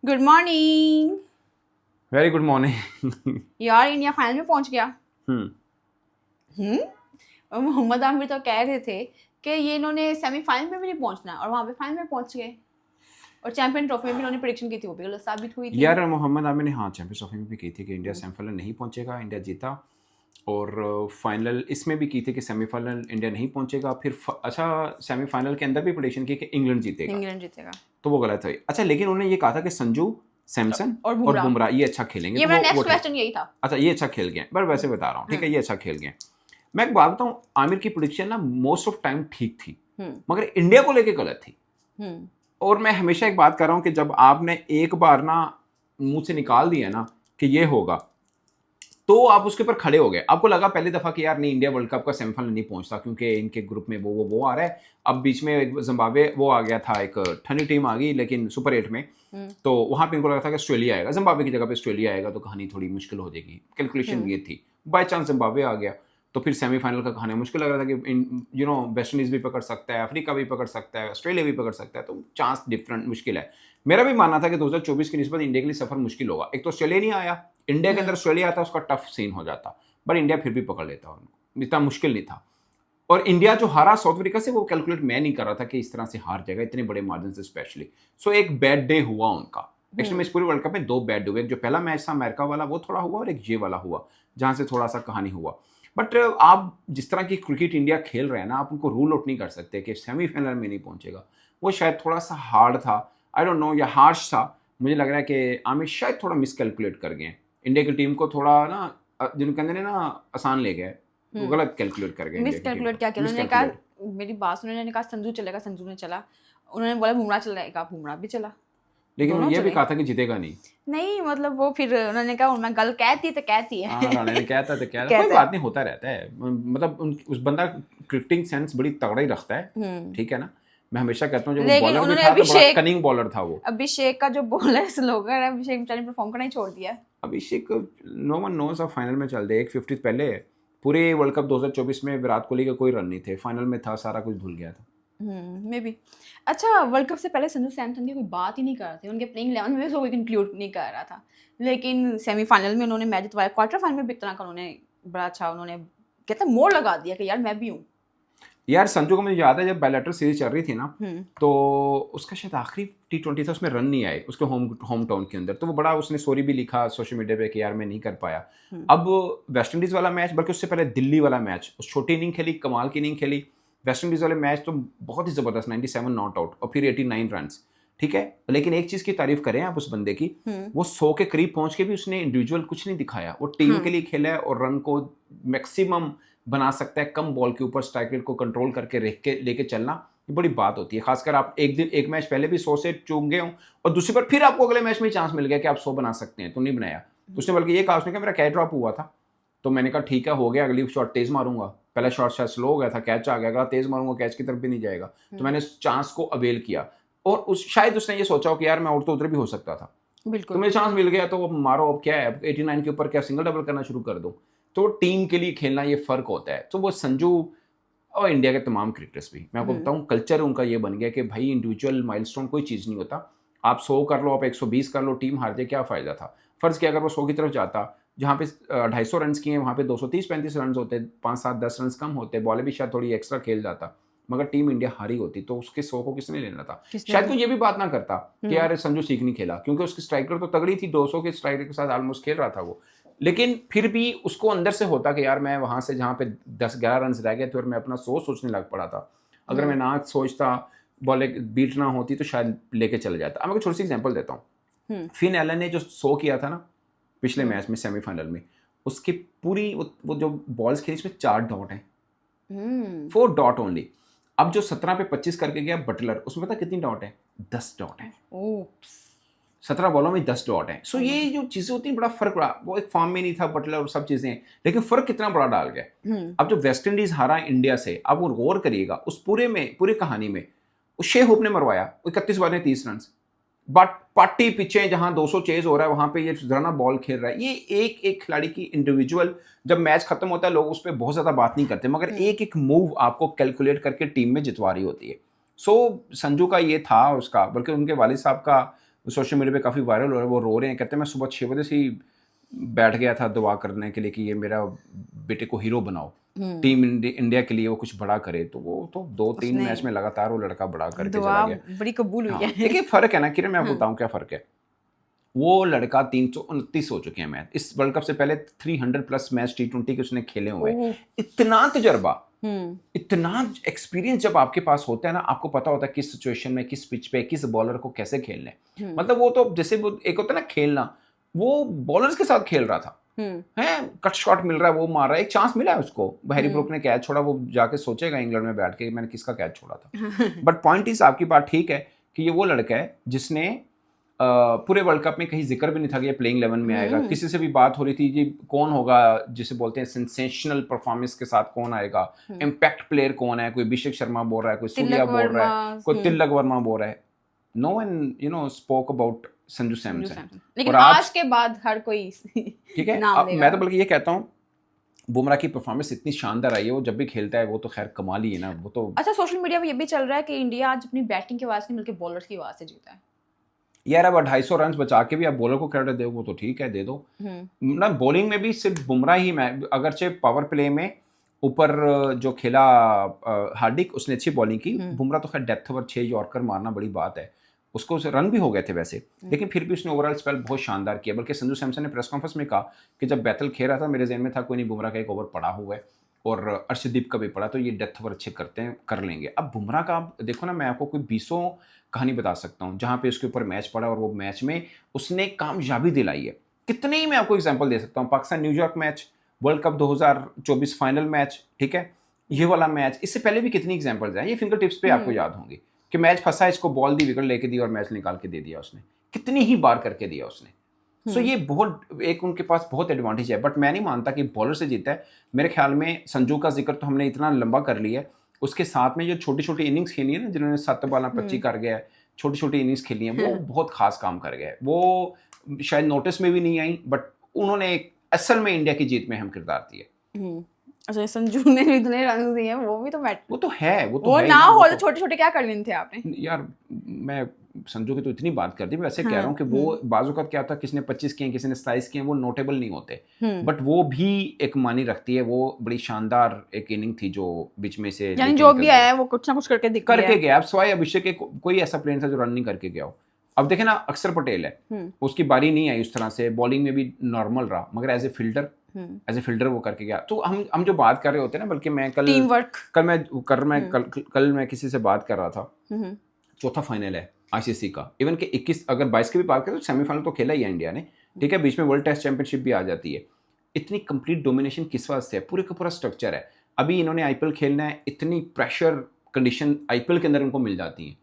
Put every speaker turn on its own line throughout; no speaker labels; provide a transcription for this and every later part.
Good morning.
Very good morning.
यार India final में पहुंच गया।
हम्म
और मोहम्मद आमिर तो कह रहे थे कि ये इन्होंने सेमीफाइनल में भी नहीं पहुंचना और वहां पे फाइनल में पहुंच गए। और चैंपियन ट्रॉफी में भी इन्होंने प्रेडिक्शन की थी, वो भी गलत साबित हुई थी।
यार मोहम्मद आमिर ने चैंपियंस ट्रॉफी में भी की थी कि इंडिया
हम्म।
सेमीफाइनल नहीं पहुंचेगा, इंडिया जीता। और फाइनल इसमें भी की थी कि सेमीफाइनल इंडिया नहीं पहुंचेगा। फिर सेमीफाइनल के अंदर भी प्रेडिक्शन की कि इंग्लैंड जीतेगा,
इंग्लैंड जीतेगा।
तो वो गलत हुई। अच्छा, लेकिन उन्होंने ये कहा था कि संजू सैमसन
और
और
बुमराह,
बुमराह ये अच्छा खेलेंगे,
ये
तो
मेरा
वो
नेक्स्ट
ठीक।
क्वेश्चन यही था।
अच्छा, ये अच्छा खेल गए, पर वैसे बता रहा हूँ, ठीक है, ये अच्छा खेल गए। मैं एक बात बताऊँ, आमिर की प्रेडिक्शन ना मोस्ट ऑफ टाइम ठीक थी, मगर इंडिया को लेके गलत थी। और मैं हमेशा एक बात कर रहा हूँ कि जब आपने एक बार ना मुंह से निकाल दिया ना कि ये होगा, तो आप उसके ऊपर खड़े हो गए। आपको लगा पहली दफा कि यार नहीं, इंडिया वर्ल्ड कप का सेमीफाइनल नहीं पहुंचता क्योंकि इनके ग्रुप में वो आ रहा है। अब बीच में एक जिम्बाब्वे वो आ गया था, एक ठंडी टीम आ गई लेकिन सुपर 8 में, तो वहां पे इनको लगा था कि ऑस्ट्रेलिया आएगा, जिम्बाब्वे की जगह पे ऑस्ट्रेलिया आएगा तो कहानी थोड़ी मुश्किल हो जाएगी। कैलकुलेशन ये थी। बाई चांस जिम्बाब्वे आ गया तो फिर सेमीफाइनल का कहानी मुश्किल लग रहा था कि वेस्ट इंडीज भी पकड़ सकता है, अफ्रीका भी पकड़ सकता है, ऑस्ट्रेलिया भी पकड़ सकता है, तो चांस डिफरेंट मुश्किल है। मेरा भी मानना था कि 2024 की निस्बत इंडिया के लिए सफर मुश्किल होगा। एक तो ऑस्ट्रेलिया नहीं आया, इंडिया के अंदर ऑस्ट्रेलिया आता उसका टफ सीन हो जाता, बट इंडिया फिर भी पकड़ लेता उनको, इतना मुश्किल नहीं था। और इंडिया जो हारा साउथ अफ्रीका से, वो कैलकुलेट मैं नहीं कर रहा था कि इस तरह से हार जाएगा इतने बड़े मार्जिन से स्पेशली। सो एक बैड डे हुआ उनका। एक्चुअली में इस पूरे वर्ल्ड कप में 2 बैड हुए, एक जो पहला मैच था अमेरिका वाला वो थोड़ा हुआ, और एक ये वाला हुआ जहां से थोड़ा सा कहानी हुआ। बट आप जिस तरह की क्रिकेट इंडिया खेल रहे हैं ना, आप उनको रूल आउट नहीं कर सकते कि सेमीफाइनल में नहीं पहुंचेगा। वो शायद थोड़ा सा हार्ड था, आई डोंट नो, या हार्श था। मुझे लग रहा है कि आमिर शायद थोड़ा मिस कैलकुलेट कर गए इंडिया की टीम को, थोड़ा ना जिनको कहते हैं ना आसान ले गए, वो गलत कैलकुलेट कर गए।
मिस कैलकुलेट क्या किया उन्होंने? कहा मेरी बात सुनो, उन्होंने कहा संजू चलेगा, संजू ने चला। उन्होंने बोला बुमराह चलेगा, बुमराह भी चला।
लेकिन
दोनों
ये भी
चले।
कहा था कि जीतेगा नहीं।
नहीं मतलब वो फिर उन्होंने कहा मैं गल कहती तो कहती है।
राणा ने कहता तो कहता, कोई
कहता है।
बात नहीं, होता रहता है। मतलब उस बंदा क्रिकेटिंग सेंस बड़ी तगड़ा ही रखता है, ठीक है ना। मैं हमेशा कहता हूँ जब वो
लेकिन
बॉलर भी
उन्होंने
था तो बड़ा
अभिषेक
कनिंग बॉलर था वो।
अभिषेक का जो बॉलर स्लोगन है, अभिषेक बेचारे ने परफॉर्म करना ही छोड़ दिया।
अभिषेक नो वन नोस, अब फाइनल में चल दे, 150 पहले पूरे वर्ल्ड कप 2024 में विराट कोहली का कोई रन नहीं थे, फाइनल में था, सारा कुछ भूल गया था।
May be. अच्छा, वर्ल्ड कप से पहले संजू सैमसन की कोई बात ही नहीं कर रहे थे, उनके प्लेइंग 11 में भी कोई इंक्लूड नहीं कर रहा था। लेकिन सेमीफाइनल में उन्होंने मैच जितवाया, क्वार्टर फाइनल में भी एक तरह का उन्होंने बड़ा अच्छा, उन्होंने कहते मोड़ लगा दिया कि यार मैं भी हूँ।
यार संजू को मुझे याद है जब बायलैटरल सीरीज चल रही थी ना, तो उसका शायद आखिरी T20 था, उसमें रन नहीं आए उसके होम टाउन के अंदर, तो वो बड़ा उसने स्टोरी भी लिखा सोशल मीडिया पे कि यार मैं नहीं कर पाया। अब वेस्ट इंडीज वाला मैच, बल्कि उससे पहले दिल्ली वाला मैच, उस छोटी इनिंग खेली, कमाल की इनिंग खेली। वेस्ट इंडीज वाले मैच तो बहुत ही जबरदस्त, 97 नॉट आउट और फिर 89 रन, ठीक है। लेकिन एक चीज की तारीफ करें आप उस बंदे की, वो 100 के करीब पहुंच के भी उसने इंडिविजुअल कुछ नहीं दिखाया, वो टीम के लिए खेला है और रन को मैक्सिमम बना सकता है। कम बॉल के ऊपर स्ट्राइक रेट को कंट्रोल करके रख के लेके चलना, ये बड़ी बात होती है। खासकर आप एक मैच पहले भी 100 से चूक गए हो और दूसरी बार फिर आपको अगले मैच में चांस मिल गया कि आप 100 बना सकते हैं, तो नहीं बनाया। तो उसने बल्कि ये कहा, उसने कहा मेरा कैच ड्रॉप हुआ था, तो मैंने कहा ठीक है, हो गया, अगली शॉट तेज मारूंगा। पहला शॉट शायद स्लो हो गया था, कैच आ गया, अगर तेज मारूंगा कैच की तरफ भी नहीं जाएगा, तो मैंने चांस को अवेल किया। और शायद उसने ये सोचा हो कि यार मैं और तो उधर भी हो सकता था,
बिल्कुल,
तो मुझे चांस मिल गया, तो मारो, अब क्या है, 89 के ऊपर क्या सिंगल डबल करना शुरू कर दो। तो टीम के लिए खेलना ये फर्क होता है। तो वो संजू और इंडिया के तमाम क्रिकेटर्स भी, मैं आपको बताऊं, कल्चर उनका ये बन गया कि भाई इंडिविजुअल माइलस्टोन कोई चीज़ नहीं होता। आप 100 कर लो, आप 120 कर लो, टीम हार जाए क्या फ़ायदा था। फ़र्ज़ किया अगर वो 100 की तरफ जाता, जहाँ पे 250 रन किए वहाँ पे 230-35 रन होते, 5-7-10 रन कम होते, बॉल भी शायद थोड़ी एक्स्ट्रा खेल जाता, मगर टीम इंडिया हारी होती, तो उसके 100 को किसने लेना था। शायद कोई ये भी बात ना करता कि यार संजू सीख नहीं खेला, क्योंकि उसकी स्ट्राइकर तो तगड़ी थी, 200 के स्ट्राइकर के साथ ऑलमोस्ट खेल रहा था वो। लेकिन फिर भी उसको अंदर से होता कि यार मैं वहां से जहाँ पे 10-11 रन रह गए थे और मैं अपना 100 सोचने लग पड़ा था, अगर मैं ना सोचता, बॉल एक बीट ना होती, तो शायद लेके चले जाता। अब मैं छोटी सी एग्जांपल देता हूँ। फिन एलन ने जो 100 किया था ना पिछले मैच में सेमीफाइनल में, उसकी पूरी वो जो बॉल्स खेली इसमें 4 डॉट हैं, 4 डॉट ओनली। अब जो 17 पे 25 करके गया बटलर, उसमें पता कितनी डॉट है? 10 डॉट है। 17 बॉलों में 10 डॉट है। सो ये जो चीजें होती हैं, बड़ा फर्क पड़ा। वो एक फॉर्म में नहीं था बटलर और सब चीजें, लेकिन फर्क कितना बड़ा डाल गया। अब जो वेस्ट इंडीज हारा इंडिया से, अब वो गौर करिएगा उस पूरी कहानी में, शे होप ने मरवाया 31 बार ने 30 रन, बट पार्टी पिछे जहां 200 चेज हो रहा है, वहां पे ये रना बॉल खेल रहा है। ये एक एक खिलाड़ी की इंडिविजुअल, जब मैच खत्म होता है लोग उस पर बहुत ज्यादा बात नहीं करते, मगर एक एक मूव आपको कैलकुलेट करके टीम में जितवा रही होती है। सो संजू का ये था उसका, बल्कि उनके वालिद साहब का सोशल मीडिया पे काफ़ी वायरल हो रहा है, वो रो रहे हैं, कहते हैं मैं सुबह 6 बजे से ही बैठ गया था दुआ करने के लिए कि ये मेरा बेटे को हीरो बनाओ, टीम इंडिया के लिए वो कुछ बड़ा करे। तो वो तो 2-3
उसने
मैच में लगातार वो लड़का बड़ा करके
दुआ
चला गया।
बड़ी कबूल हुई
हाँ,
है।
देखिए फ़र्क है ना किरण, मैं आपको बताऊँ क्या फ़र्क है। वो लड़का 329 हो चुके हैं मैच, इस वर्ल्ड कप से पहले 300 प्लस मैच T20 के उसने खेले हुए हैं।
ओह!
इतना तजुर्बा,
हुँ,
इतना एक्सपीरियंस जब आपके पास होता है ना, आपको पता होता है किस सिचुएशन में, किस पिच पे, किस बॉलर को कैसे खेलना है। मतलब वो तो जैसे वो एक होता है ना खेलना, वो बॉलर्स के साथ खेल रहा था। है कट शॉट मिल रहा है, वो मार रहा है, एक चांस मिला है उसको, हैरी ब्रूक ने कैच छोड़ा, वो जाके सोचेगा इंग्लैंड में बैठ के मैंने किसका कैच छोड़ा था। बट पॉइंट इज, आपकी बात ठीक है कि ये वो लड़का है जिसने पूरे वर्ल्ड कप में कहीं जिक्र भी नहीं था कि ये प्लेइंग 11 में आएगा। किसी से भी बात हो रही थी कि कौन होगा जिसे बोलते हैं सेंसेशनल परफॉर्मेंस के साथ कौन आएगा, इम्पैक्ट प्लेयर कौन है, कोई अभिषेक शर्मा बोल रहा है, कोई सूर्या बोल रहा है, कोई तिलक वर्मा बोल रहा है। No one spoke about Sanju Samson.
लेकिन
और
आज के बाद हर कोई
ठीक है,
नाम
अब
लेगा।
मैं तो बल्कि ये कहता हूँ बुमराह की परफॉर्मेंस इतनी शानदार आई है, वो जब भी खेलता है वो तो खैर कमाल ही है ना। वो तो
अच्छा, सोशल मीडिया पे ये भी चल रहा है कि इंडिया आज अपनी बैटिंग की आवाज नहीं बल्कि बॉलर्स की आवाज से जीता है।
यार अब 250 रन बचा के भी आप बॉलर को क्रेडिट दो, वो तो ठीक है, दे दो ना। बॉलिंग में भी सिर्फ बुमराह ही, मैं अगरचे पावर प्ले में ऊपर जो खेला हार्दिक, उसने अच्छी बॉलिंग की। बुमराह तो खैर डेथ ओवर 6 यॉर्कर मारना बड़ी बात है, उसको रन भी हो गए थे वैसे, लेकिन फिर भी उसने ओवरऑल स्पेल बहुत शानदार किया। बल्कि संजू सैमसन ने प्रेस कॉन्फ्रेंस में कहा कि जब बैटल खेल रहा था मेरे जहन में था कोई नहीं, बुमराह का एक ओवर पड़ा हुआ है और अर्शदीप का भी पड़ा, तो ये डेथ ओवर अच्छे करते हैं, कर लेंगे। अब बुमराह का आप देखो ना, मैं आपको कोई 20 कहानी बता सकता हूँ जहाँ पे उसके ऊपर मैच पड़ा और वो मैच में उसने कामयाबी दिलाई है। कितने ही मैं आपको एग्जांपल दे सकता हूँ, Pakistan New York match, world cup 2024 final match, ठीक है, ये वाला मैच, इससे पहले भी कितनी एग्जांपल्स हैं, ये फिंगर टिप्स पे आपको याद होंगे कि मैच फंसा, इसको बॉल दी, विकेट लेके दी और मैच निकाल के दे दिया उसने, कितनी ही बार करके दिया उसने। सो ये बहुत एक उनके पास बहुत एडवांटेज है। बट मैं नहीं मानता कि बॉलर से जीता है। मेरे ख्याल में संजू का जिक्र तो हमने इतना लंबा कर लिया है, उसके साथ में जो छोटी छोटी इनिंग्स खेली है ना, जिन्होंने 7 बाला 25 कर गया है, छोटी छोटी इनिंग्स खेली हैं, वो बहुत खास काम कर गए। वो शायद नोटिस में भी नहीं आई, बट उन्होंने एक असल में इंडिया की जीत में अहम किरदार दिए।
अच्छा, संजू ने इतने रन दिए हैं, वो भी तो
वो तो है, वो तो
वो
है
ना
ही
हो
वो
तो छोटे छोटे क्या कर लेने थे आपने।
यार मैं संजू की तो इतनी बात कर दी, मैं ऐसे कह रहा हूँ कि वो बाजू का क्या होता है, किसी ने 25 किए, किसी ने 27 किए, वो नोटेबल नहीं होते, बट वो भी एक मानी रखती है। वो बड़ी शानदार एक इनिंग थी जो बीच में से
यानी जो भी आया है वो कुछ ना कुछ करके दिख
करके गया। अब सवाई अभिषेक के कोई ऐसा प्लेयर था जो रन नहीं करके गया हो। अब देखे ना, अक्षर पटेल है, उसकी बारी नहीं आई उस तरह से, बॉलिंग में भी नॉर्मल रहा, मगर एज ए फिल्डर वो करके गया। तो हम जो बात कर रहे होते हैं ना, बल्कि मैं
टीम वर्क,
कल मैं किसी से बात कर रहा था, चौथा फाइनल है आईसीसी का, इवन के 21 अगर 22 की भी बात करें तो सेमीफाइनल तो खेला ही है इंडिया ने, ठीक है, बीच में वर्ल्ड टेस्ट चैंपियनशिप भी आ जाती है। इतनी कंप्लीट डोमिनेशन किस वास्ते है, पूरे का पूरा स्ट्रक्चर है। अभी इन्होंने आईपीएल खेलना है, इतनी प्रेशर कंडीशन आईपीएल के अंदर इनको मिल जाती है।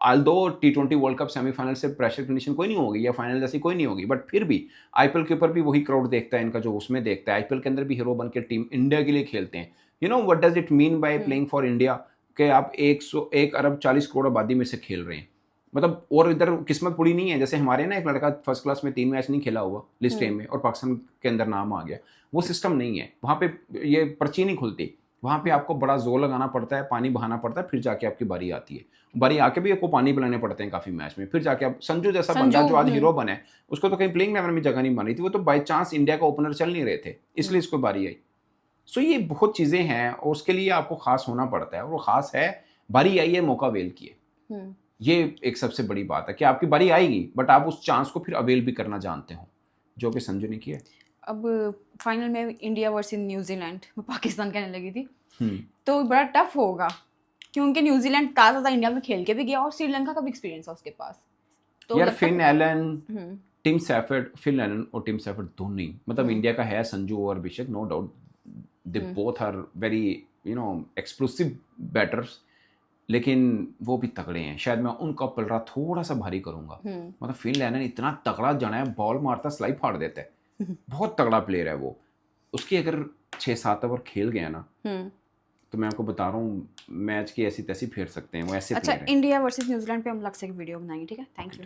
Aldous T20 world cup semifinal से प्रेशर कंडीशन कोई नहीं होगी या फाइनल जैसी कोई नहीं होगी, बट फिर भी आईपीएल के ऊपर भी वही क्राउड देखता है इनका जो उसमें देखता है। आईपीएल के अंदर भी हीरो बन के टीम इंडिया के लिए खेलते हैं। You know what does it mean by playing for India, कि आप 1 अरब 40 करोड़ आबादी में से खेल रहे हैं, मतलब। और इधर किस्मत पूरी नहीं है, जैसे हमारे ना एक लड़का फर्स्ट क्लास में 3 मैच नहीं खेला हुआ लिस्ट ए में और पाकिस्तान के अंदर नाम आ गया, वो सिस्टम नहीं है वहाँ पे, ये पर्ची नहीं खुलती वहाँ पे। आपको बड़ा जोर लगाना पड़ता है, पानी बहाना पड़ता है, फिर जाके आपकी बारी आती है। बारी आके भी आपको पानी पिलाने पड़ते हैं काफ़ी मैच में, फिर जाके आप संजू जैसा बंदा जो आज हीरो बने, उसको तो कहीं प्लेइंग 11 में जगह नहीं बनी थी, वो तो बाई चांस इंडिया का ओपनर चल नहीं रहे थे, इसलिए इसको बारी आई। सो ये बहुत चीज़ें हैं और उसके लिए आपको खास होना पड़ता है, और वो खास है बारी आई है, मौका अवेल किए। ये एक सबसे बड़ी बात है कि आपकी बारी आएगी, बट आप उस चांस को फिर अवेल भी करना जानते हो, जो कि संजू ने किया।
अब फाइनल में इंडिया वर्सेस न्यूजीलैंड, पाकिस्तान कहने लगी थी, तो बड़ा टफ होगा क्योंकि न्यूजीलैंड ताज़ा इंडिया में खेल के भी गया और श्रीलंका का भी एक्सपीरियंस है उसके पास। तो
यार Finn Allen, Tim Seifert, Finn Allen और टिम सैफर्ड दोनों ही, मतलब इंडिया का है संजू और Abhishek, no doubt they both are very explosive batters, लेकिन वो भी तगड़े हैं। शायद मैं उनका पलड़ा थोड़ा सा भारी करूंगा, मतलब फिन एलन इतना तगड़ा जना है, बॉल मारता स्लाइड फाड़ देता है, बहुत तगड़ा प्लेयर है वो। उसकी अगर 6-7 ओवर खेल गया ना, तो मैं आपको बता रहा हूँ मैच की ऐसी तैसी फेर सकते हैं वो, ऐसे
अच्छा,
प्लेयर हैं।
इंडिया वर्सेस न्यूजीलैंड पे हम अलग से एक वीडियो बनाएंगे, ठीक है, थैंक यू।